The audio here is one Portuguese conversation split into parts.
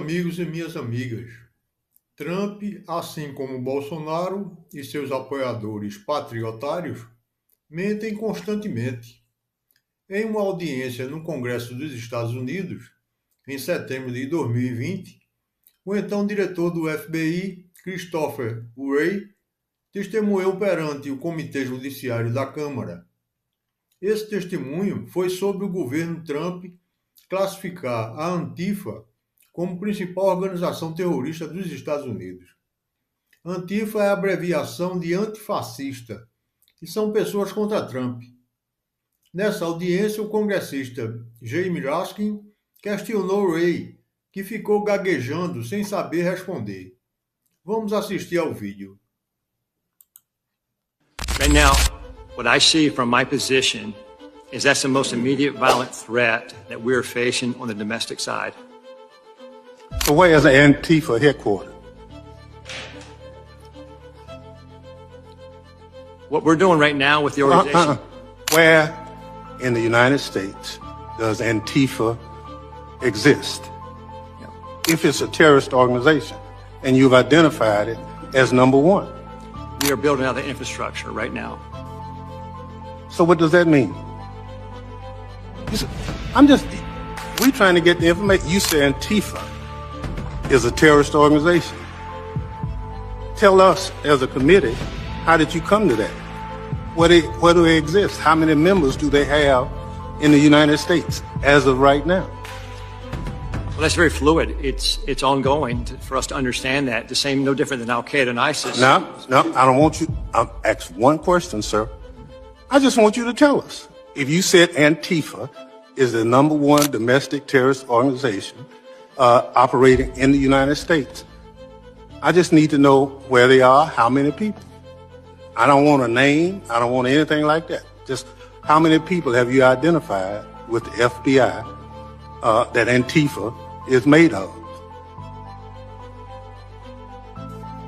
amigos e minhas amigas, Trump, assim como Bolsonaro e seus apoiadores patriotários, mentem constantemente. Em uma audiência no Congresso dos Estados Unidos, em setembro de 2020, o então diretor do FBI, Christopher Wray, testemunhou perante o Comitê Judiciário da Câmara. Esse testemunho foi sobre o governo Trump classificar a Antifa como principal organização terrorista dos Estados Unidos. Antifa é a abreviação de antifascista, e são pessoas contra Trump. Nessa audiência, o congressista Jamie Raskin questionou Wray, que ficou gaguejando sem saber responder. Vamos assistir ao vídeo. Right now, what I see from my position is that's the most immediate violent threat that we're facing on the domestic side. So where is the Antifa headquarters? What we're doing right now with the organization... Where in the United States does Antifa exist? Yeah. If it's a terrorist organization, and you've identified it as number one. We are building out the infrastructure right now. So what does that mean? We're trying to get the information. You say Antifa is a terrorist organization. Tell us as a committee, how did you come to that? Where do they exist? How many members do they have in the United States as of right now? Well, that's very fluid. It's ongoing for us to understand that. The same, no different than Al-Qaeda and ISIS. No, I don't want you. I'll ask one question, sir. I just want you to tell us. If you said Antifa is the number one domestic terrorist organization operating in the United States, I just need to know where they are, how many people. I don't want a name. I don't want anything like that. Just how many people have you identified with the FBI that Antifa is made of?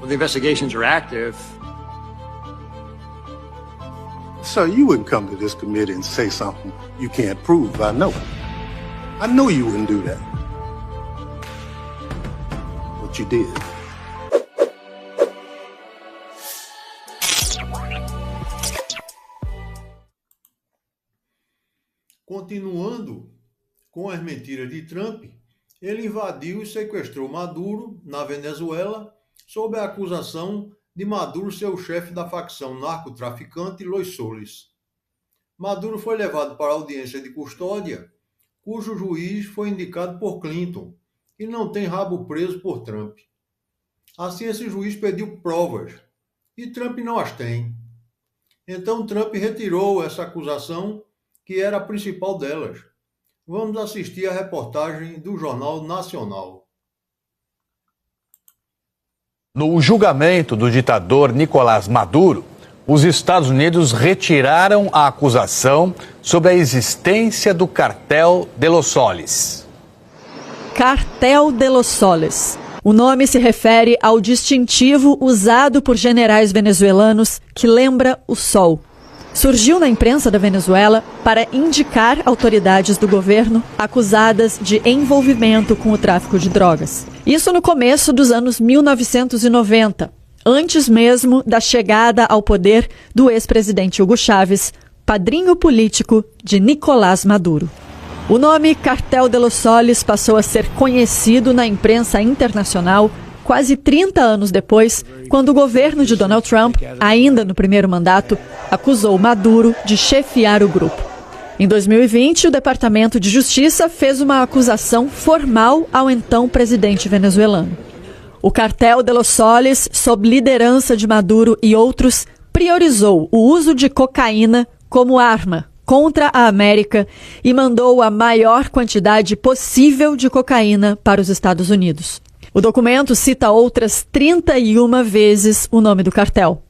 Well, the investigations are active. Sir, you wouldn't come to this committee and say something you can't prove. I know. I know you wouldn't do that. But you did. Continuando com as mentiras de Trump, ele invadiu e sequestrou Maduro, na Venezuela, sob a acusação de Maduro ser o chefe da facção narcotraficante Los Soles. Maduro foi levado para a audiência de custódia, cujo juiz foi indicado por Clinton, e não tem rabo preso por Trump. Assim, esse juiz pediu provas, e Trump não as tem. Então, Trump retirou essa acusação, que era a principal delas. Vamos assistir a reportagem do Jornal Nacional. No julgamento do ditador Nicolás Maduro, os Estados Unidos retiraram a acusação sobre a existência do Cartel de los Soles. Cartel de los Soles. O nome se refere ao distintivo usado por generais venezuelanos que lembra o sol. Surgiu na imprensa da Venezuela para indicar autoridades do governo acusadas de envolvimento com o tráfico de drogas. Isso no começo dos anos 1990, antes mesmo da chegada ao poder do ex-presidente Hugo Chávez, padrinho político de Nicolás Maduro. O nome Cartel de los Soles passou a ser conhecido na imprensa internacional quase 30 anos depois, quando o governo de Donald Trump, ainda no primeiro mandato, acusou Maduro de chefiar o grupo. Em 2020, o Departamento de Justiça fez uma acusação formal ao então presidente venezuelano. O Cartel de los Soles, sob liderança de Maduro e outros, priorizou o uso de cocaína como arma contra a América e mandou a maior quantidade possível de cocaína para os Estados Unidos. O documento cita outras 31 vezes o nome do cartel.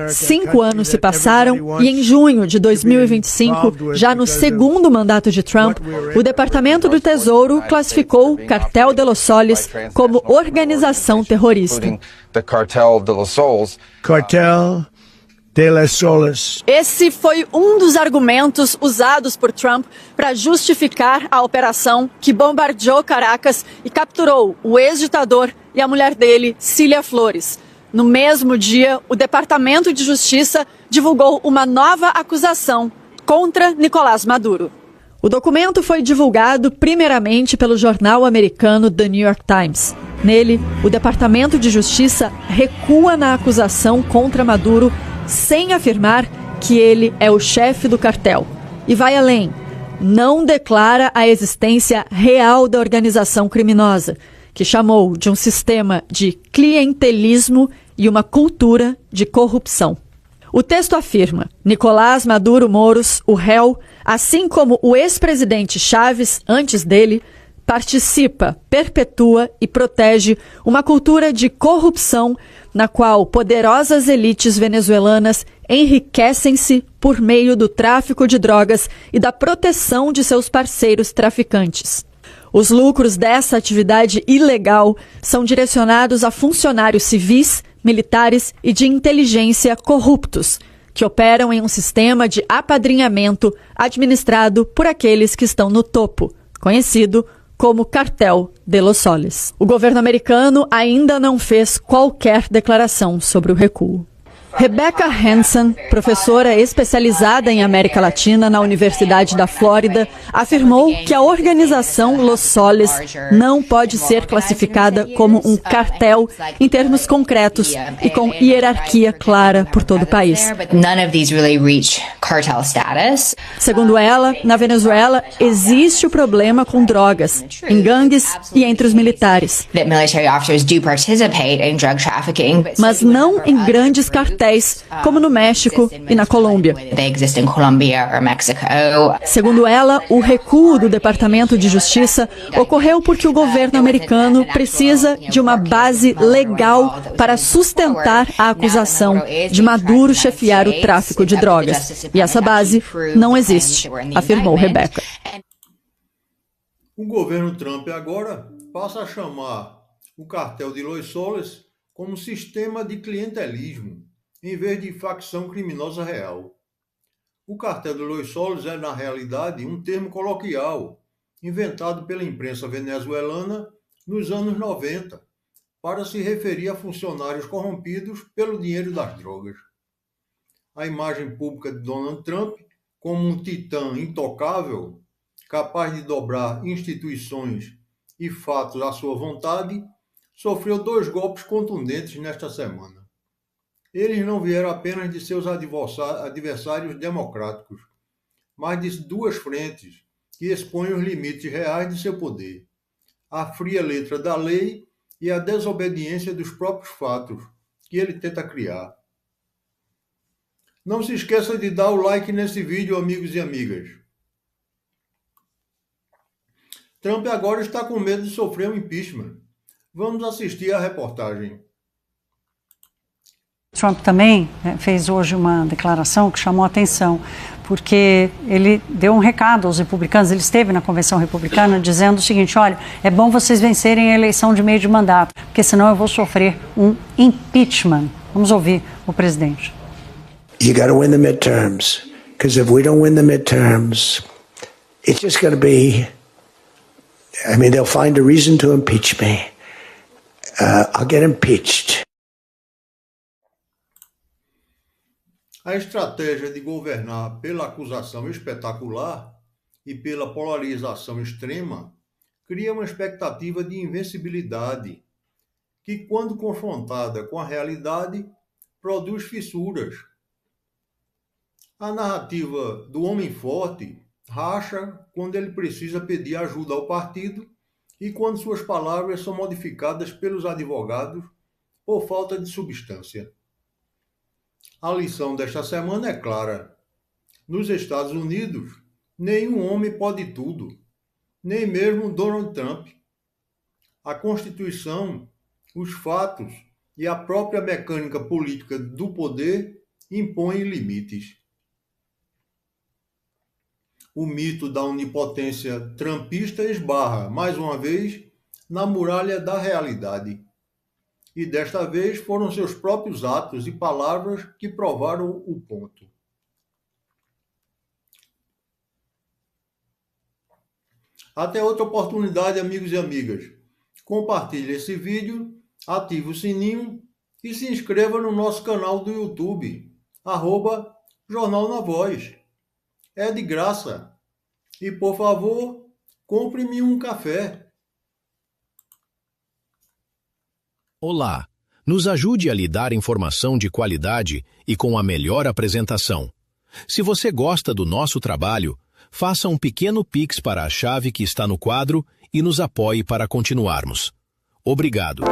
5 anos se passaram e em junho de 2025, já no segundo mandato de Trump, o Departamento do Tesouro classificou o Cartel de los Soles como organização terrorista. Cartel telesoles. Esse foi um dos argumentos usados por Trump para justificar a operação que bombardeou Caracas e capturou o ex-ditador e a mulher dele, Cília Flores. No mesmo dia, o Departamento de Justiça divulgou uma nova acusação contra Nicolás Maduro. O documento foi divulgado primeiramente pelo jornal americano The New York Times. Nele, o Departamento de Justiça recua na acusação contra Maduro sem afirmar que ele é o chefe do cartel. E vai além, não declara a existência real da organização criminosa, que chamou de um sistema de clientelismo e uma cultura de corrupção. O texto afirma: Nicolás Maduro Moros, o réu, assim como o ex-presidente Chávez, antes dele, participa, perpetua e protege uma cultura de corrupção na qual poderosas elites venezuelanas enriquecem-se por meio do tráfico de drogas e da proteção de seus parceiros traficantes. Os lucros dessa atividade ilegal são direcionados a funcionários civis, militares e de inteligência corruptos, que operam em um sistema de apadrinhamento administrado por aqueles que estão no topo, conhecido como Cartel de Los Soles. O governo americano ainda não fez qualquer declaração sobre o recuo. Rebecca Hansen, professora especializada em América Latina na Universidade da Flórida, afirmou que a organização Los Soles não pode ser classificada como um cartel em termos concretos e com hierarquia clara por todo o país. Segundo ela, na Venezuela existe o problema com drogas, em gangues e entre os militares, mas não em grandes cartéis, como no México e na Colômbia. Segundo ela, o recuo do Departamento de Justiça ocorreu porque o governo americano precisa de uma base legal para sustentar a acusação de Maduro chefiar o tráfico de drogas. E essa base não existe, afirmou Rebecca. O governo Trump agora passa a chamar o cartel de Los Soles como sistema de clientelismo, em vez de facção criminosa real. O cartel de Los Soles é, na realidade, um termo coloquial, inventado pela imprensa venezuelana nos anos 90, para se referir a funcionários corrompidos pelo dinheiro das drogas. A imagem pública de Donald Trump como um titã intocável, capaz de dobrar instituições e fatos à sua vontade, sofreu 2 golpes contundentes nesta semana. Eles não vieram apenas de seus adversários democráticos, mas de 2 frentes que expõem os limites reais de seu poder: a fria letra da lei e a desobediência dos próprios fatos que ele tenta criar. Não se esqueça de dar o like nesse vídeo, amigos e amigas. Trump agora está com medo de sofrer um impeachment. Vamos assistir à reportagem. Trump também fez hoje uma declaração que chamou a atenção, porque ele deu um recado aos republicanos, ele esteve na convenção republicana dizendo o seguinte: olha, é bom vocês vencerem a eleição de meio de mandato, porque senão eu vou sofrer um impeachment. Vamos ouvir o presidente. You got to win the midterms, because if we don't win the midterms, it's just going to be, they'll find a reason to impeach me. I'll get impeached. A estratégia de governar pela acusação espetacular e pela polarização extrema cria uma expectativa de invencibilidade, que, quando confrontada com a realidade, produz fissuras. A narrativa do homem forte racha quando ele precisa pedir ajuda ao partido e quando suas palavras são modificadas pelos advogados por falta de substância. A lição desta semana é clara. Nos Estados Unidos, nenhum homem pode tudo, nem mesmo Donald Trump. A Constituição, os fatos e a própria mecânica política do poder impõem limites. O mito da onipotência trumpista esbarra, mais uma vez, na muralha da realidade. E desta vez foram seus próprios atos e palavras que provaram o ponto. Até outra oportunidade, amigos e amigas. Compartilhe esse vídeo, ative o sininho e se inscreva no nosso canal do YouTube, @Jornal na Voz. É de graça. E, por favor, compre-me um café. Olá, nos ajude a lhe dar informação de qualidade e com a melhor apresentação. Se você gosta do nosso trabalho, faça um pequeno Pix para a chave que está no quadro e nos apoie para continuarmos. Obrigado.